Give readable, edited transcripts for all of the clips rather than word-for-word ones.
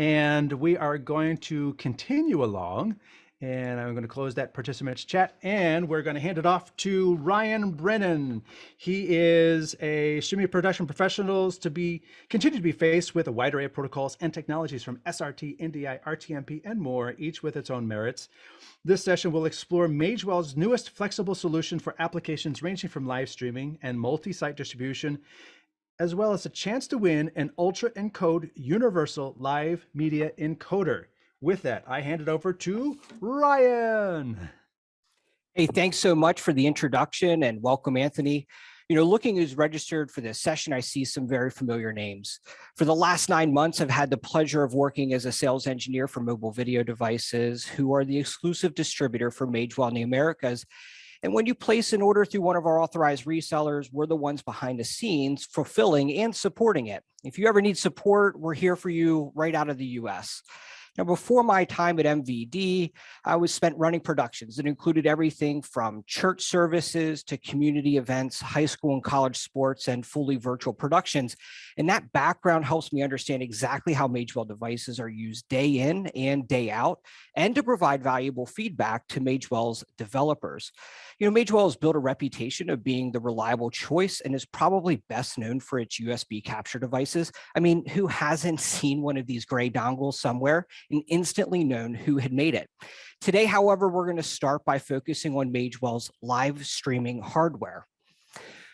and we are going to continue along. And I'm going to close that participants chat, and we're going to hand it off to Ryan Brennan. He is a streaming production professionals continue to be faced with a wide array of protocols and technologies from SRT, NDI, RTMP, and more, each with its own merits. This session will explore Magewell's newest flexible solution for applications ranging from live streaming and multi-site distribution, as well as a chance to win an Ultra Encode Universal Live Media Encoder. With that, I hand it over to Ryan. Hey, thanks so much for the introduction and welcome, Anthony. Looking who's registered for this session, I see some very familiar names. For the last 9 months, I've had the pleasure of working as a sales engineer for Mobile Video Devices, who are the exclusive distributor for Magewell in the Americas. And when you place an order through one of our authorized resellers, we're the ones behind the scenes fulfilling and supporting it. If you ever need support, we're here for you right out of the US. Now, before my time at MVD, I was spent running productions that included everything from church services to community events, high school and college sports, and fully virtual productions. And that background helps me understand exactly how Magewell devices are used day in and day out, and to provide valuable feedback to Magewell's developers. Magewell has built a reputation of being the reliable choice and is probably best known for its USB capture devices. I mean, who hasn't seen one of these gray dongles somewhere and instantly known who had made it? Today, however, we're going to start by focusing on Magewell's live streaming hardware.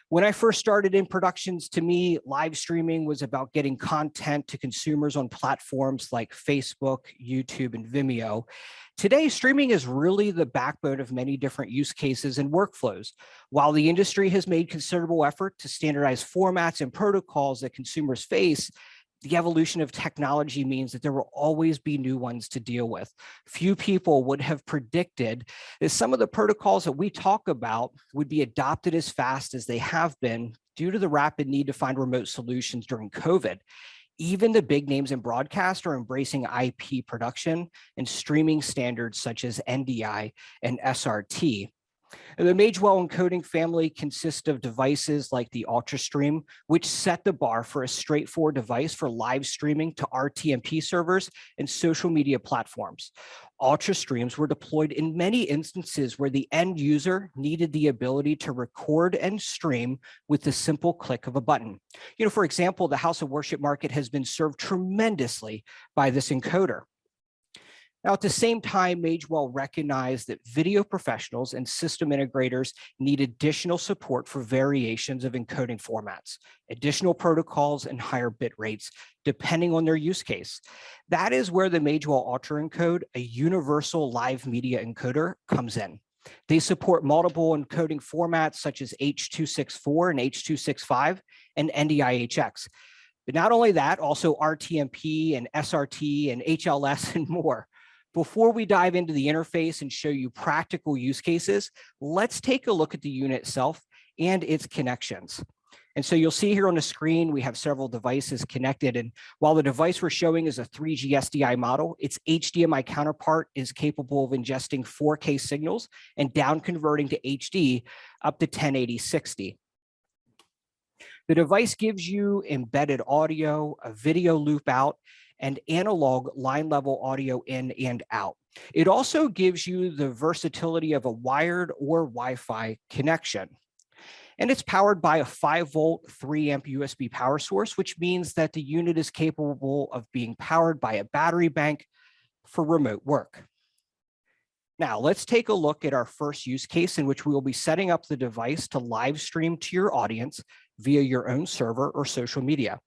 When I first started in productions, to me, live streaming was about getting content to consumers on platforms like Facebook, YouTube, and Vimeo. Today, streaming is really the backbone of many different use cases and workflows. While the industry has made considerable effort to standardize formats and protocols that consumers face, the evolution of technology means that there will always be new ones to deal with. Few people would have predicted that some of the protocols that we talk about would be adopted as fast as they have been due to the rapid need to find remote solutions during COVID. Even the big names in broadcast are embracing IP production and streaming standards such as NDI and SRT. The Magewell encoding family consists of devices like the Ultrastream, which set the bar for a straightforward device for live streaming to RTMP servers and social media platforms. Ultrastreams were deployed in many instances where the end user needed the ability to record and stream with the simple click of a button. For example, the House of Worship market has been served tremendously by this encoder. Now, at the same time, Magewell recognized that video professionals and system integrators need additional support for variations of encoding formats, additional protocols, and higher bit rates, depending on their use case. That is where the Magewell Ultra Encode, a universal live media encoder, comes in. They support multiple encoding formats such as H.264 and H.265 and NDI-HX. But not only that, also RTMP and SRT and HLS and more. Before we dive into the interface and show you practical use cases, let's take a look at the unit itself and its connections. And so you'll see here on the screen, we have several devices connected. And while the device we're showing is a 3G SDI model, its HDMI counterpart is capable of ingesting 4K signals and down converting to HD up to 1080/60. The device gives you embedded audio, a video loop out, and analog line level audio in and out. It also gives you the versatility of a wired or Wi-Fi connection. And it's powered by a 5-volt, 3-amp USB power source, which means that the unit is capable of being powered by a battery bank for remote work. Now, let's take a look at our first use case in which we will be setting up the device to live stream to your audience via your own server or social media.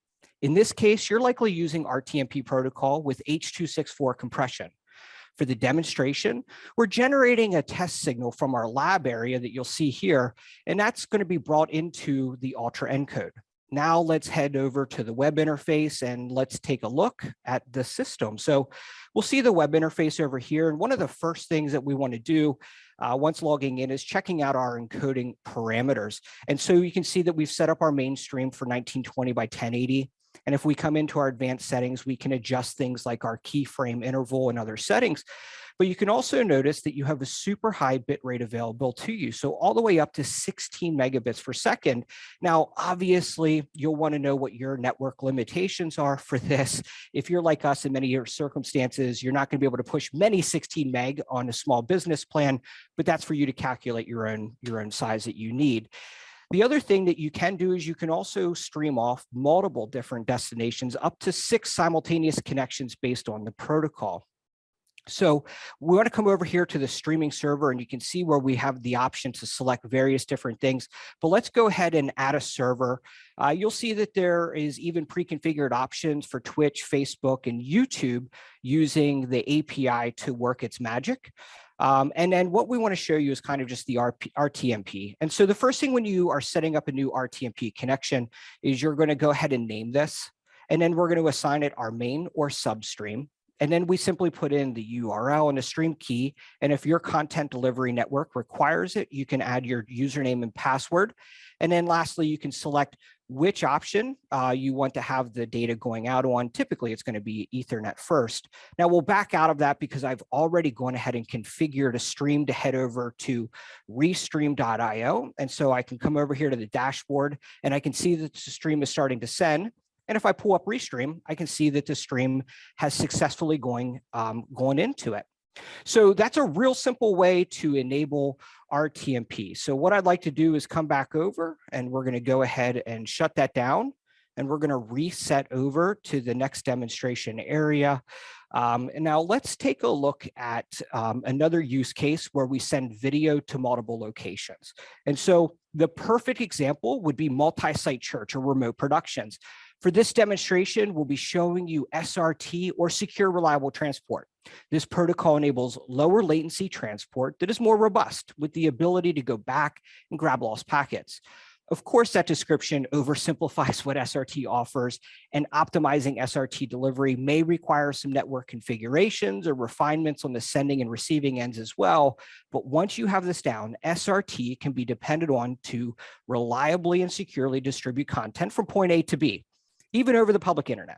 In this case, you're likely using RTMP protocol with H.264 compression. For the demonstration, we're generating a test signal from our lab area that you'll see here, and that's going to be brought into the Ultra Encode. Now let's head over to the web interface and let's take a look at the system. So we'll see the web interface over here. And one of the first things that we want to do once logging in is checking out our encoding parameters. And so you can see that we've set up our main stream for 1920 by 1080. And if we come into our advanced settings, we can adjust things like our keyframe interval and other settings. But you can also notice that you have a super high bit rate available to you. So all the way up to 16 megabits per second. Now, obviously, you'll want to know what your network limitations are for this. If you're like us in many of your circumstances, you're not going to be able to push many 16 meg on a small business plan, but that's for you to calculate your own size that you need. The other thing that you can do is you can also stream off multiple different destinations, up to 6 simultaneous connections based on the protocol. So we want to come over here to the streaming server, and you can see where we have the option to select various different things. But let's go ahead and add a server. You'll see that there is even pre-configured options for Twitch, Facebook, and YouTube using the API to work its magic. And then what we want to show you is kind of just the RTMP. And so the first thing when you are setting up a new RTMP connection is you're going to go ahead and name this. And then we're going to assign it our main or substream. And then we simply put in the URL and the stream key. And if your content delivery network requires it, you can add your username and password. And then lastly, you can select which option you want to have the data going out on. Typically, it's going to be Ethernet first. Now, we'll back out of that because I've already gone ahead and configured a stream to head over to restream.io. And so I can come over here to the dashboard, and I can see that the stream is starting to send. And if I pull up Restream, I can see that the stream has successfully gone into it. So that's a real simple way to enable RTMP. So what I'd like to do is come back over, and we're going to go ahead and shut that down. And we're going to reset over to the next demonstration area. And now let's take a look at another use case where we send video to multiple locations. And so the perfect example would be multi-site church or remote productions. For this demonstration, we'll be showing you SRT, or Secure Reliable Transport. This protocol enables lower latency transport that is more robust, with the ability to go back and grab lost packets. Of course, that description oversimplifies what SRT offers, and optimizing SRT delivery may require some network configurations or refinements on the sending and receiving ends as well. But once you have this down, SRT can be depended on to reliably and securely distribute content from point A to B, even over the public internet.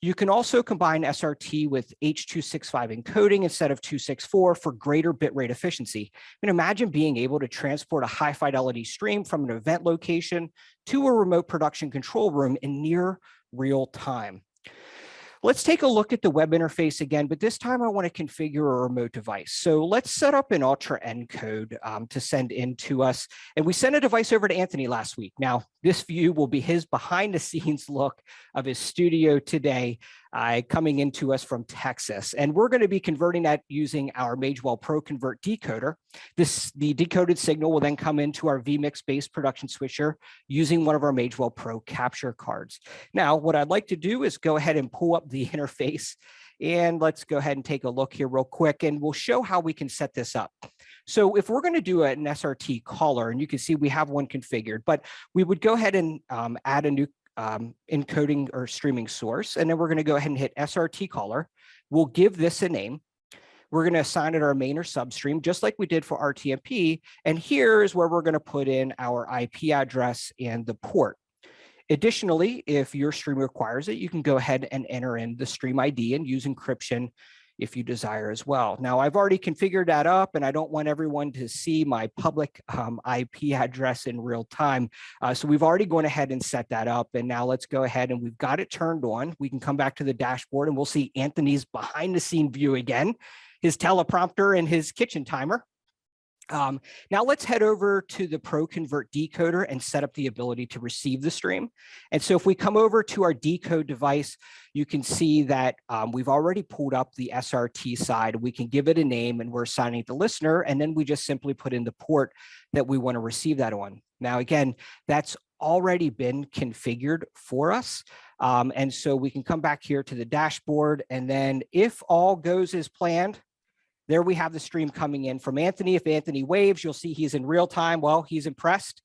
You can also combine SRT with H.265 encoding instead of 264 for greater bitrate efficiency. I mean, imagine being able to transport a high fidelity stream from an event location to a remote production control room in near real time. Let's take a look at the web interface again, but this time I want to configure a remote device. So let's set up an Ultra Encode to send in to us. And we sent a device over to Anthony last week. Now, this view will be his behind the scenes look of his studio today, coming into us from Texas. And we're going to be converting that using our Magewell Pro Convert decoder. The decoded signal will then come into our vMix-based production switcher using one of our Magewell Pro capture cards. Now, what I'd like to do is go ahead and pull up the interface, and let's go ahead and take a look here real quick, and we'll show how we can set this up. So if we're going to do an SRT caller, and you can see we have one configured, but we would go ahead and add a new encoding or streaming source, and then we're going to go ahead and hit SRT caller. We'll give this a name. We're going to assign it our main or substream, just like we did for RTMP. And here is where we're going to put in our IP address and the port. Additionally, if your stream requires it, you can go ahead and enter in the stream ID and use encryption if you desire as well. Now, I've already configured that up, and I don't want everyone to see my public IP address in real time. So we've already gone ahead and set that up. And now let's go ahead, and we've got it turned on. We can come back to the dashboard, and we'll see Anthony's behind the scene view again, his teleprompter and his kitchen timer. Now let's head over to the Pro Convert decoder and set up the ability to receive the stream. And so if we come over to our decode device, you can see that we've already pulled up the SRT side. We can give it a name, and we're assigning the listener, and then we just simply put in the port that we want to receive that on. Now, again, that's already been configured for us. And so we can come back here to the dashboard, and then if all goes as planned, there we have the stream coming in from Anthony. If Anthony waves, you'll see he's in real time. Well, he's impressed.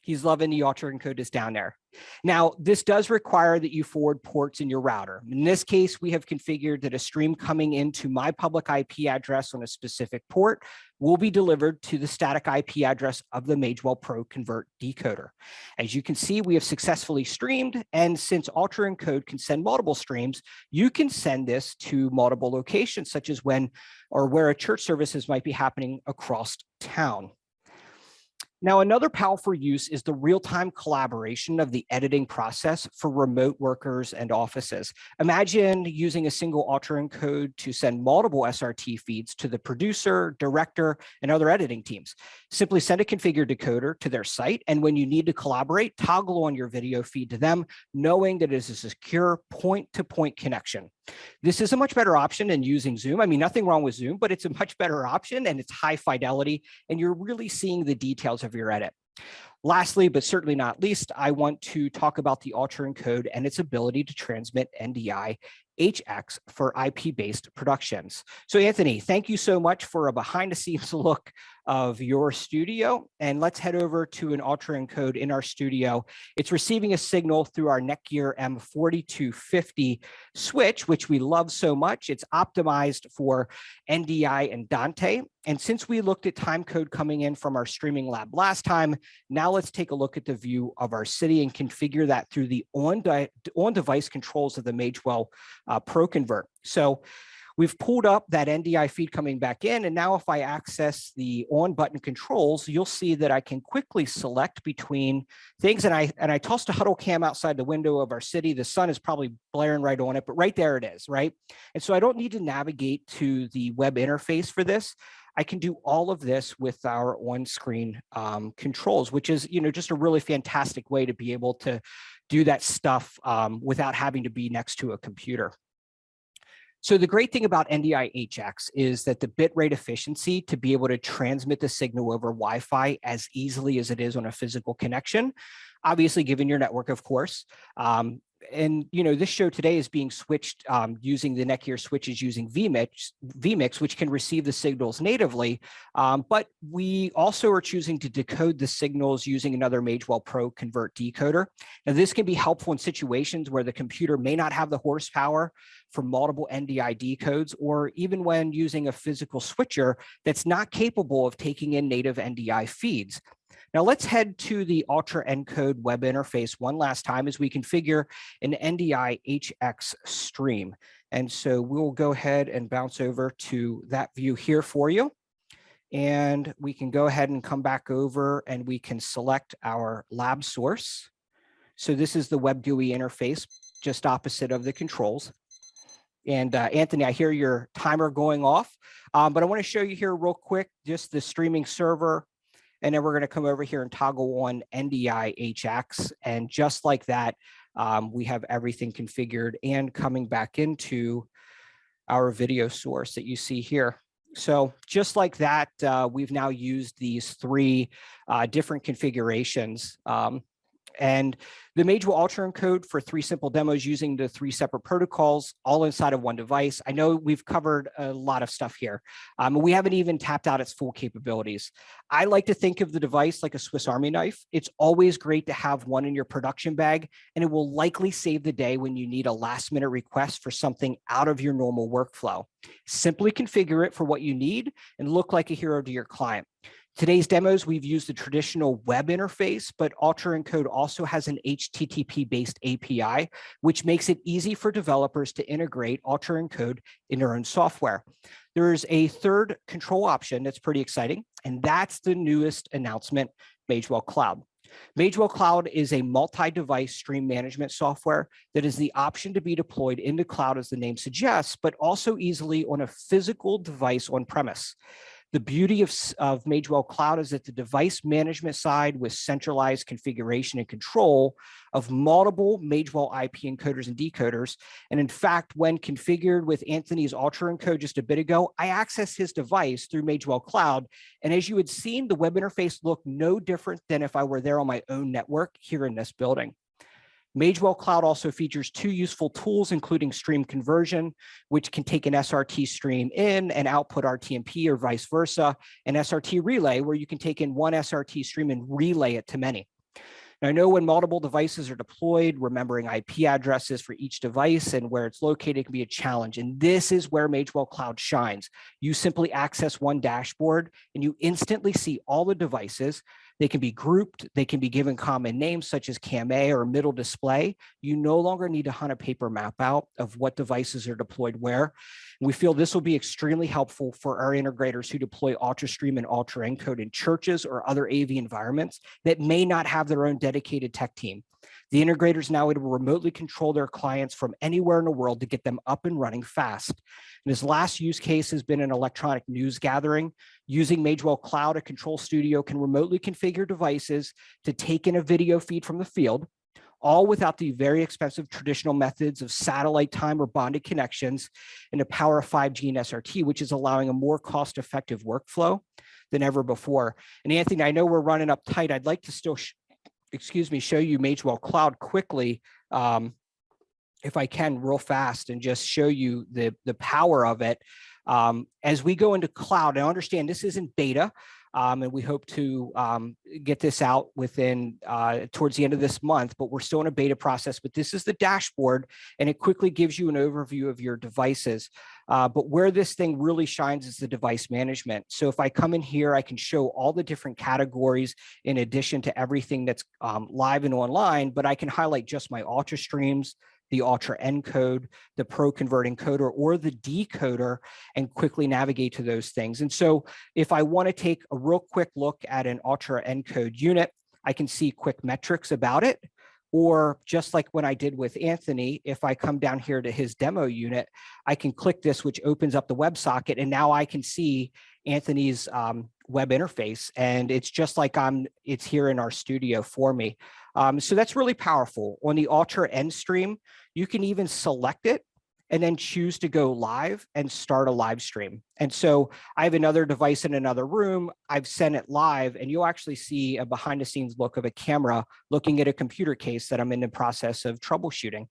He's loving the Ultra Encode is down there. Now, this does require that you forward ports in your router. In this case, we have configured that a stream coming into my public IP address on a specific port will be delivered to the static IP address of the Magewell Pro Convert decoder. As you can see, we have successfully streamed, and since Ultra Encode can send multiple streams, you can send this to multiple locations, such as when or where a church services might be happening across town. Now, another powerful use is the real-time collaboration of the editing process for remote workers and offices. Imagine using a single Ultra Encode to send multiple SRT feeds to the producer, director, and other editing teams. Simply send a configured decoder to their site, and when you need to collaborate, toggle on your video feed to them, knowing that it is a secure point-to-point connection. This is a much better option than using Zoom. I mean, nothing wrong with Zoom, but it's a much better option, and it's high fidelity, and you're really seeing the details of your edit. Lastly, but certainly not least, I want to talk about the Ultra Encode and its ability to transmit NDI HX for IP-based productions. So Anthony, thank you so much for a behind-the-scenes look of your studio. And let's head over to an Ultra Encode in our studio. It's receiving a signal through our Netgear M4250 switch, which we love so much. It's optimized for NDI and Dante. And since we looked at timecode coming in from our streaming lab last time, now let's take a look at the view of our city and configure that through the on-device controls of the Magewell Pro Convert. So we've pulled up that NDI feed coming back in, and now if I access the on button controls, you'll see that I can quickly select between things, and I tossed a huddle cam outside the window of our city. The sun is probably blaring right on it, but right there it is, right? And so I don't need to navigate to the web interface for this. I can do all of this with our on-screen controls, which is, just a really fantastic way to be able to do that stuff without having to be next to a computer. So the great thing about NDI HX is that the bitrate efficiency to be able to transmit the signal over Wi-Fi as easily as it is on a physical connection, obviously given your network, of course. And this show today is being switched using the Netgear switches using vMix, which can receive the signals natively. But we also are choosing to decode the signals using another Magewell Pro Convert decoder. Now, this can be helpful in situations where the computer may not have the horsepower for multiple NDI decodes, or even when using a physical switcher that's not capable of taking in native NDI feeds. Now let's head to the Ultra Encode web interface one last time as we configure an NDI HX stream. And so we'll go ahead and bounce over to that view here for you. And we can go ahead and come back over and we can select our lab source. So this is the web GUI interface just opposite of the controls. And Anthony, I hear your timer going off, but I want to show you here real quick, just the streaming server. And then we're going to come over here and toggle on NDI HX. And just like that, we have everything configured and coming back into our video source that you see here. So just like that, we've now used these three different configurations. And the Magewell Ultra Encode for 3 simple demos using the 3 separate protocols, all inside of one device. I know we've covered a lot of stuff here. We haven't even tapped out its full capabilities. I like to think of the device like a Swiss Army knife. It's always great to have one in your production bag, and it will likely save the day when you need a last-minute request for something out of your normal workflow. Simply configure it for what you need and look like a hero to your client. Today's demos, we've used the traditional web interface, but Ultra Encode also has an HTTP-based API, which makes it easy for developers to integrate Ultra Encode in their own software. There's a third control option that's pretty exciting, and that's the newest announcement, Magewell Cloud. Magewell Cloud is a multi-device stream management software that is the option to be deployed in the cloud, as the name suggests, but also easily on a physical device on premise. The beauty of Magewell Cloud is that the device management side with centralized configuration and control of multiple Magewell IP encoders and decoders. And in fact, when configured with Anthony's Ultra Encode just a bit ago, I accessed his device through Magewell Cloud. And as you had seen, the web interface looked no different than if I were there on my own network here in this building. Magewell Cloud also features 2 useful tools, including stream conversion, which can take an SRT stream in and output RTMP or vice versa, and SRT relay, where you can take in one SRT stream and relay it to many. Now, I know when multiple devices are deployed, remembering IP addresses for each device and where it's located can be a challenge. And this is where Magewell Cloud shines. You simply access one dashboard and you instantly see all the devices. They can be grouped, they can be given common names such as CAM-A or middle display. You no longer need to hunt a paper map out of what devices are deployed where. We feel this will be extremely helpful for our integrators who deploy Ultrastream and Ultra Encode in churches or other AV environments that may not have their own dedicated tech team. The integrators now able to remotely control their clients from anywhere in the world to get them up and running fast. And his last use case has been an electronic news gathering. Using Magewell Cloud, a control studio can remotely configure devices to take in a video feed from the field, all without the very expensive traditional methods of satellite time or bonded connections, and the power of 5G and SRT, which is allowing a more cost-effective workflow than ever before. And Anthony, I know we're running up tight. I'd like to still, show you Magewell Cloud quickly, if I can, real fast, and just show you the power of it. As we go into cloud, I understand this isn't beta, and we hope to get this out within towards the end of this month, but we're still in a beta process. But this is the dashboard, and it quickly gives you an overview of your devices. But where this thing really shines is the device management. So if I come in here, I can show all the different categories in addition to everything that's live and online, but I can highlight just my Ultrastreams, the Ultra Encode, the Pro Convert Encoder, or the decoder, and quickly navigate to those things. And so if I want to take a real quick look at an Ultra Encode unit, I can see quick metrics about it. Or just like when I did with Anthony, if I come down here to his demo unit, I can click this, which opens up the WebSocket, and now I can see Anthony's web interface, and it's just like it's here in our studio for me. So that's really powerful. On the Ultra End stream, you can even select it and then choose to go live and start a live stream. And so I have another device in another room. I've sent it live, and you'll actually see a behind the scenes look of a camera looking at a computer case that I'm in the process of troubleshooting.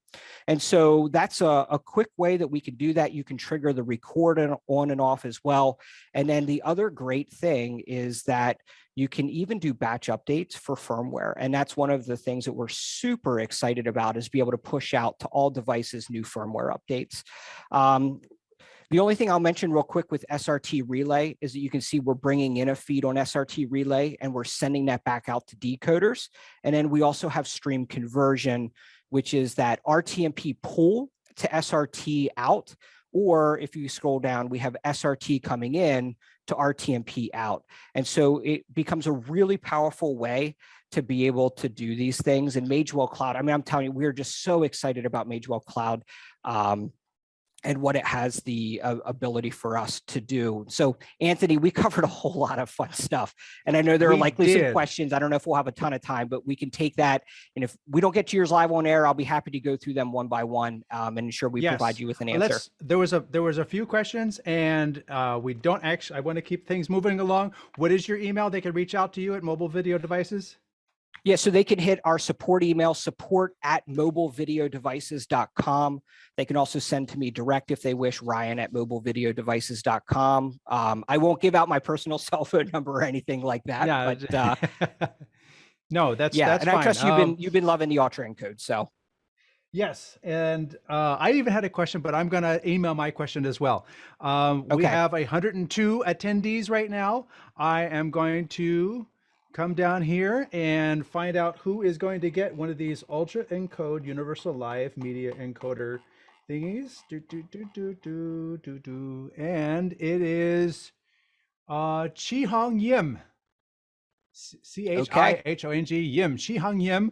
And so that's a quick way that we can do that. You can trigger the record on and off as well. And then the other great thing is that you can even do batch updates for firmware. And that's one of the things that we're super excited about, is be able to push out to all devices new firmware updates. The only thing I'll mention real quick with SRT Relay is that you can see we're bringing in a feed on SRT Relay and we're sending that back out to decoders. And then we also have stream conversion, which is that RTMP pull to SRT out. Or if you scroll down, we have SRT coming in to RTMP out. And so it becomes a really powerful way to be able to do these things. And Magewell Cloud, I mean, I'm telling you, we're just so excited about Magewell Cloud and what it has the ability for us to do. So Anthony, we covered a whole lot of fun stuff. And I know there are likely some questions. I don't know if we'll have a ton of time, but we can take that. And if we don't get to yours live on air, I'll be happy to go through them one by one and ensure we provide you with an answer. There was a few questions, and we don't actually, I want to keep things moving along. What is your email? They can reach out to you at Mobile Video Devices. Yeah, so they can hit our support email, support@mobilevideodevices.com. They can also send to me direct if they wish, Ryan@mobilevideodevices.com. I won't give out my personal cell phone number or anything like that. Yeah, but no, that's and fine. I trust you've been loving the Ultra Encode. So yes, and I even had a question, but I'm going to email my question as well. We have 102 attendees right now. I am going to come down here and find out who is going to get one of these Ultra Encode Universal Live Media Encoder thingies. And it is Chi-Hong Yim. Chihong Yim. Chi-Hong Yim.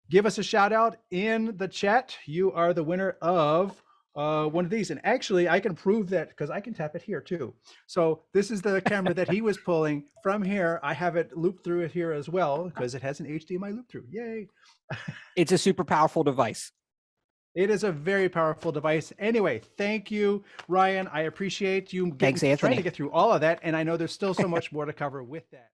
Give us a shout out in the chat. You are the winner of one of these. And actually, I can prove that because I can tap it here too. So this is the camera that he was pulling from here. I have it looped through it here as well because it has an HDMI loop through. Yay. It's a super powerful device. It is a very powerful device. Anyway, thank you, Ryan. I appreciate you Thanks, Anthony. trying to get through all of that. And I know there's still so much more to cover with that.